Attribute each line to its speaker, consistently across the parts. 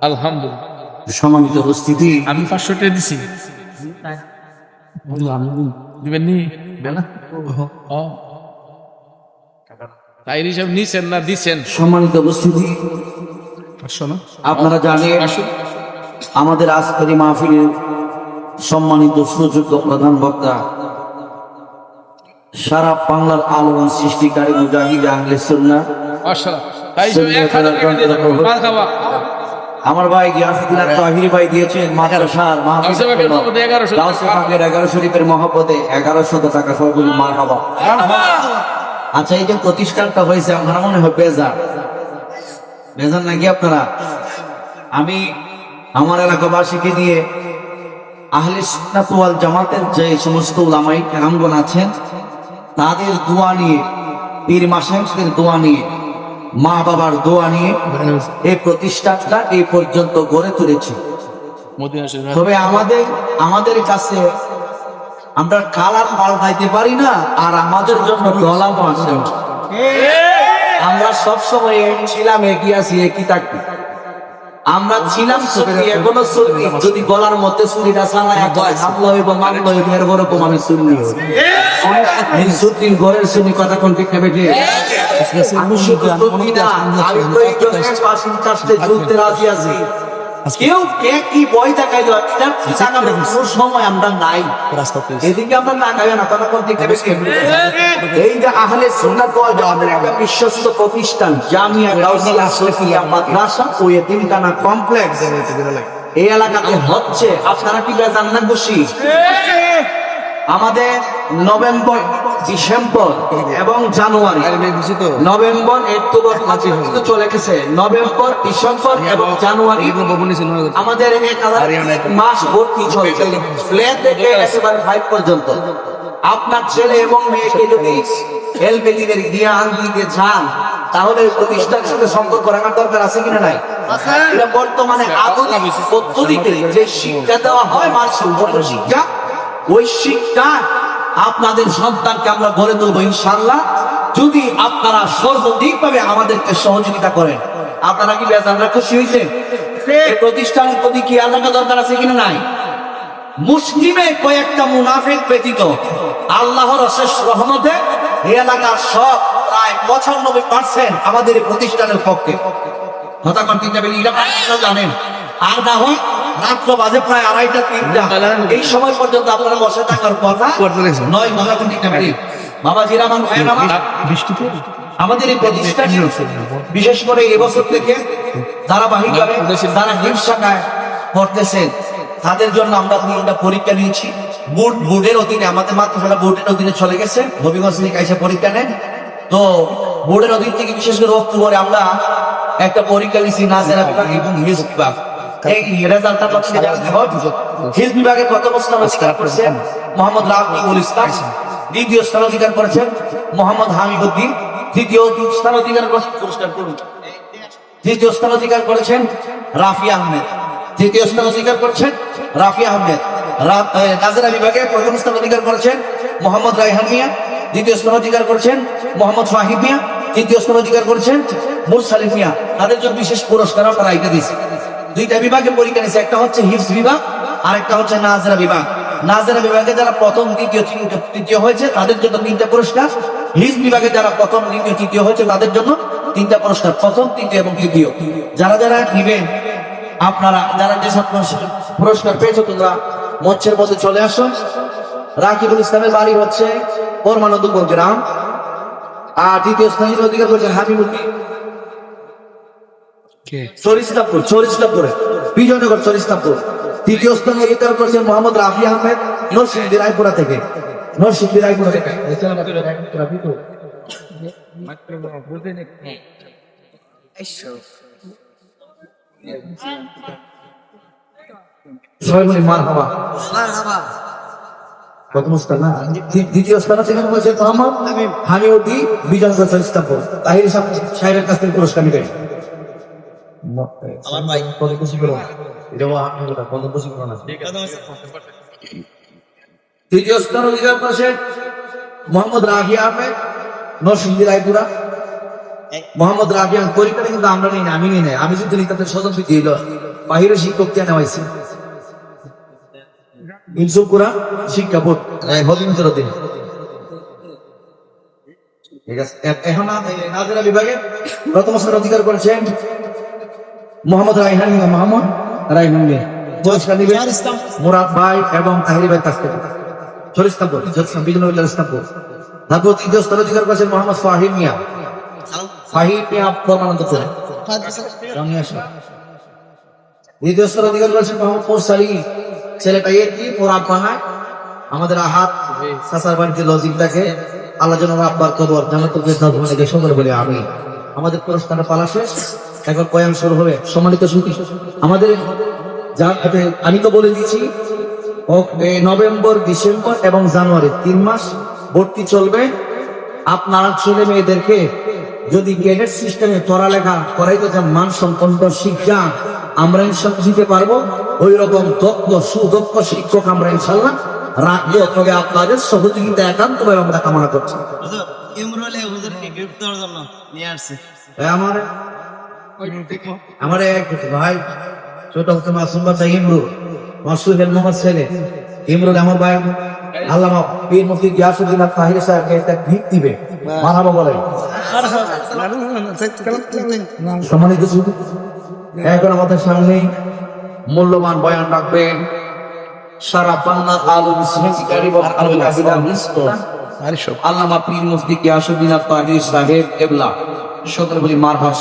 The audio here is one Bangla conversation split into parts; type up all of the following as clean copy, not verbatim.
Speaker 1: আলহামদুলিল্লাহ।
Speaker 2: সম্মানিত উপস্থিতি,
Speaker 1: আমি 500 টাকা দিছি, দিবেন নি? তাই হিসাব নিছেন না দিছেন?
Speaker 2: সম্মানিত উপস্থিতি, আপনারা জানেন আমাদের আজকের এই মাহফিলের সম্মানিত সুযোগ্য প্রধান বক্তা সারা বাংলার আলোড়ন সৃষ্টিকারী মুজাহিদ আহলে সুন্নাহ আমার ভাই গিয়াসউদ্দিন তাহিরি ভাই দিয়েছেন মাদ্রাসার মাহফিল 1100 শরীফের মহব্বতে 1100 টাকা সহযোগী মারহাবা। আচ্ছা, এই যে প্রতিষ্ঠানটা হয়েছে আমার মনে হয় বেজার নাকি আপনারা? আমি আমার এলাকাবাসীকে দিয়ে আহলে সুন্নাত ওয়াল জামাতের যে সমস্ত উলামায়ে কেরামগণ আছেন তাদের দোয়া নিয়ে, পীর মাশায়েখদের দোয়া নিয়ে, মা বাবার দোয়া নিয়ে এই প্রতিষ্ঠানটা এই পর্যন্ত গড়ে তুলেছি। তবে আমাদের কাছে আমরা কালার পাল্টাইতে পারি না, আর আমাদের জন্য ডলার আছে। আমরা সবসময় ছিলাম, একই আছি, একই থাকবি। আমরা ছিলাম সুন্নি, এখনো সুন্নি। যদি গলার মধ্যে সুন্নিটা চালায় হামলা হইব, মামলা হইব, এর বড় কম আমি সুন্নি এই সুন্নির ঘরের সুন্নি কথা কোন ঠিক নেবে? আমি শুধু সুন্নি না, আমি তো এই জনের পাশে কাছে ঝুলতে রাজি আছি। কেউ কি বই দেখাইলো সময় আমরা নাই, এদিকে আমরা না গাই না কথা কোন ঠিক নেবে? এই যে আহলে সুন্নাত ওয়াল জামাতের একটা বিশ্বস্ত প্রতিষ্ঠান জামিয়া গাউসিয়া সুফিয়া মাদ্রাসা ও এতিমখানা কমপ্লেক্স এই এলাকাতে হচ্ছে। আপনারা কি জানেন খুশি? আমাদের নভেম্বর, ডিসেম্বর এবং জানুয়ারি, নভেম্বর অক্টোবর চলে গেছে, নভেম্বর, ডিসেম্বর এবং জানুয়ারি আমাদের মাস ভর্তি চলছে, ফ্ল্যাট থেকে একেবারে 5 পর্যন্ত। আপনার ছেলে এবং মেয়েকে যদি এলবেলিদের জ্ঞান দিতে চান তাহলে প্রতিষ্ঠানের সাথে সম্পর্ক রাখার দরকার আছে কিনা নাই? এটা বর্তমানে আধুনিক পদ্ধতিতে যে শিক্ষা দেওয়া হয়, মানসিক শিক্ষা, ওই শিক্ষা আপনাদের সন্তানকে আমরা গড়ে তুলবো ইনশাআল্লাহ, যদি আপনারা সর্বাধিকভাবে আমাদেরকে সহযোগিতা করেন। আপনারা কি বেজানরা খুশি হয়েছে? এই প্রতিষ্ঠানের প্রতি কি আলাদা দরকার আছে কিনা নাই? মুসলিমে কয়েকটা মুনাফিক ব্যতীত আল্লাহর অশেষ রহমতে এই এলাকার সব প্রায় 95% আমাদের এই প্রতিষ্ঠানের পক্ষে কথা করতে জানেন। আর না হয় রাত্র বাজে প্রায় 2:30-3টা, এই সময় পর্যন্ত আপনারা বসে থাকার কথা নয়। বাবাজিরা, আমার ভাইয়ের, আমার আমাদের এই প্রতিষ্ঠান বিশেষ করে এবছর থেকে ধারাবাহিকভাবে যারা হিংসাকায় করতেছেন তাদের জন্য আমরা 3টা পরীক্ষা নিয়েছি। বোর্ডের অধীনে, আমাদের মাদ্রাসাটা বোর্ডের অধীনে চলে গেছে, হবিগঞ্জ থেকে এসে পরীক্ষা নেন। তো বোর্ডের অধীন থেকে বিশেষ করে অক্টোবরে আমরা একটা পরীক্ষা নিয়েছি নাজেরা বিভাগ এবং হিজ বিভাগ। এই রেজাল্টটা হচ্ছে হিজ বিভাগে প্রথম স্থান অধিকার করেছেন মোহাম্মদ রাফিউল ইসলাম, দ্বিতীয় স্থান অধিকার করেছেন মোহাম্মদ হামিদউদ্দিন, তৃতীয় স্থান অধিকার করেছেন রাফি আহমেদ, তৃতীয় স্থান অধিকার করেছেন রাফি আহমেদ। নাজেরা বিভাগে প্রথম স্থান অধিকার করেছেন মোহাম্মদ রায়হান মিয়া, দ্বিতীয় স্থান অধিকার করেছেন মোহাম্মদ ফাহিদ মিয়া, তৃতীয় স্থান অধিকার করেছেন মুরসালিম মিয়া। তাদের জন্য বিশেষ পুরস্কার আমরা আইতে দিয়েছি। 2টা বিভাগে পরীক্ষা নিয়েছে, একটা হচ্ছে হিফজ বিভাগ আর একটা হচ্ছে নাজেরা বিভাগ। নাজেরা বিভাগে যারা প্রথম, দ্বিতীয়, তৃতীয় হয়েছে তাদের জন্য 3টা পুরস্কার। হিফজ বিভাগে যারা প্রথম, দ্বিতীয়, তৃতীয় হয়েছে তাদের জন্য 3টা পুরস্কার, প্রথম, তৃতীয় এবং তৃতীয়। যারা যারা নিবেন, আপনারা যারা যেসব পুরস্কার পেয়েছো তোমরা মঞ্চের মধ্যে চলে আসো। রাকিবুল ইসলামের বাড়ি হচ্ছে পরমানন্দপুর গ্রাম, আর দ্বিতীয় স্থান অধিকার করেছেন হাবিবুদ্দিন চরিস্তাপুরে, বিজয়নগর চরিস্তাপুর। তৃতীয় স্থান অধিকার করেছেন মোহাম্মদ রাফি আহমেদ, নরসিংদী রায়পুরা থেকে। দ্বিতীয় স্থান মোহাম্মদ হামিউদ্দিন, বিজয়নগর চরিস্তাপুর। তাহির সাহেবের কাছ থেকে পুরস্কার নিবেন। তৃতীয় স্থান অধিকার করেছেন মোহাম্মদ রাফি আহমেদ, নরসিংদী রায়পুরা। মোহাম্মদ রাফি আহমেদ পরীক্ষাটা কিন্তু আমরা নিই না, আমি নিই না, আমি যদি নিই তাদের স্বজন দিল বাহিরে শিক্ষক কেন হয়েছে ইনসুকুরা শিক্ষা বোর্ড হবিন্দর দিন ঠিক আছে। এখন নাজেরা বিভাগে প্রথম স্থান অধিকার করেছেন মোহাম্মদ রাইহান মিয়া, মোহাম্মদ রাইহান মিয়া। পুরস্কার দিবেন মুরাদ ভাই এবং তাহিরি ভাই কাছ থেকে। শরীফস্তানপুর ইসলামপুর। তারপর তৃতীয় স্থান অধিকার করেছেন মোহাম্মদ ফাহিম মিয়া। ফাহিম মিয়া পরমানন্দ করে দ্বিতীয় স্থান অধিকার করেছেন মোহাম্মদ মোরসালি। ছেলেটা কি মুরাদ বানায় আমাদের আহাত সাসার বাড়িতে লজিকটাকে আল্লাহ যেন আব্বার কবর জান্নাতুল ফেরদাউস থেকে সুন্দর বলে আমি। আমাদের পুরস্কারের পালা শেষ, এখন বয়ান শুরু হবে। সম্মানিত সুধী, আমাদের আমি তো বলে দিচ্ছি নভেম্বর, ডিসেম্বর এবং জানুয়ারি 3 মাস ভর্তি চলবে। আপনারা ছেলে মেয়েদেরকে যদি ক্যাডেট সিস্টেমে পড়ালেখা করাইতে চান, মানসম্পন্ন শিক্ষা আমরা ইনশাল্লাহ দিতে পারবো। ওই রকম সুদক্ষ শিক্ষক আমরা ইনশাল্লাহ রাখবো। তবে আপনাদের সহযোগিতা একান্তভাবে আমরা কামনা করছি। আমার এক ভাই ছোট হতে মাসুম বাচ্চা ইমরুল মাসুদের মোহাম্মদ ছেলে ইমরুল আমার ভাই আল্লামা পীর মুফতি গিয়াসউদ্দিন তাহির সাহেবকে একটা ভিক দিবে। মারহাবা বলে সম্মানিত সুধী, এখন আমাদের সামনে মূল্যবান বয়ান রাখবেন সারা বাংলার আলম ইসলামী এবং আলম আবিদার মিস্টার আল্লামা পীর মুফতি গিয়াসউদ্দিন তাহির সাহেব কেবলা সকলে বলি মারহাবা।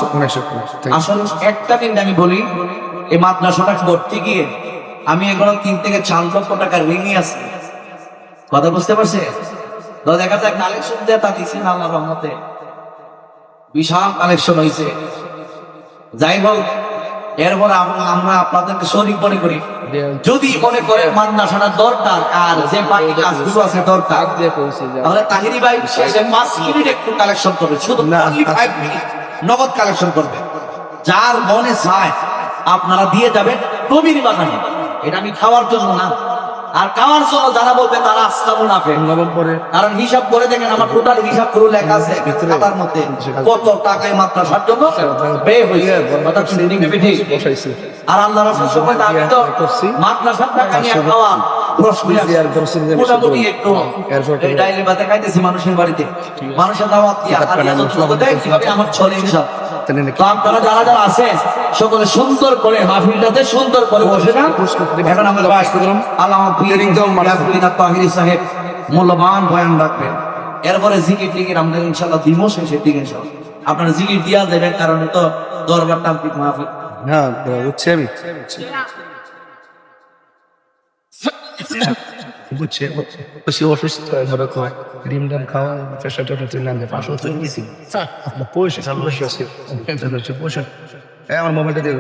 Speaker 2: আসলে একটা দিন আমি বলি, এই মাদ্রাসাটা করতে গিয়ে আমি এখন 3 থেকে 4 লক্ষ টাকা ঋণী আছি। কথা বুঝতে পারছে? তো দেখা যায় কালেকশন দিয়ে তা দিচ্ছেন আল্লাহ রহমতে বিশাল কালেকশন হয়েছে। যাই হোক, এরপর আমরা আপনাদেরকে শরীক মনে করি। যদি মনে করে মাদ্রাসাটা দরকার আর যে বাকি কাজগুলো আছে দরকার, তাহলে তাহিরি ভাই 5 মিনিট একটু কালেকশন করবে, শুধু 5 মিনিট নগদ কালেকশন করবে। যার মনে চায় আপনারা দিয়ে যাবেন কবির বাগানে। এটা আমি খাওয়ার জন্য না, আর খাওয়ার জন্য যারা বলবে তারা আস্থা মুনাফেক। কারণ হিসাব করে দেখেন, আমার টোটাল হিসাব করে লেখা আছে খাতার মধ্যে কত টাকায় মাদ্রাসার জন্য ব্যয় হয়েছে। আর আল্লাহ রাসূল সময় আমি তো মাদ্রাসার টাকা নিয়ে খাওয়া মোটামুটি একটু ডাইলে ভাতে খাইতেছি মানুষের বাড়িতে, মানুষের দাওয়াত দিয়া কিভাবে আমার চলে হিসাব। আপনারা যারা যারা আছে সকলে সুন্দর করে মাহফিলটাতে সুন্দর করে বসে না। এখন আমরা আল্লামা তাহিরি সাহেব মূল্যবান বয়ান রাখবেন। এরপরে জিকির টিকির আমাদের ইনশাআল্লাহ দিব শেষের দিকে ইনশাআল্লাহ। আপনারা জিকির দিয়া দেবেন, কারণ তো দরবার তান্ত্রিক মাহফিল।
Speaker 3: হ্যাঁ বুঝছি আমি বুঝছি বেশি অসুস্থ ধরে খাওয়া ডিম ডাম খাওয়া প্রেশার টেশার তুই নামবে 500 তো গেছি পয়সা বেশি আছে পয়সা আমার মোবাইলটা দিয়ে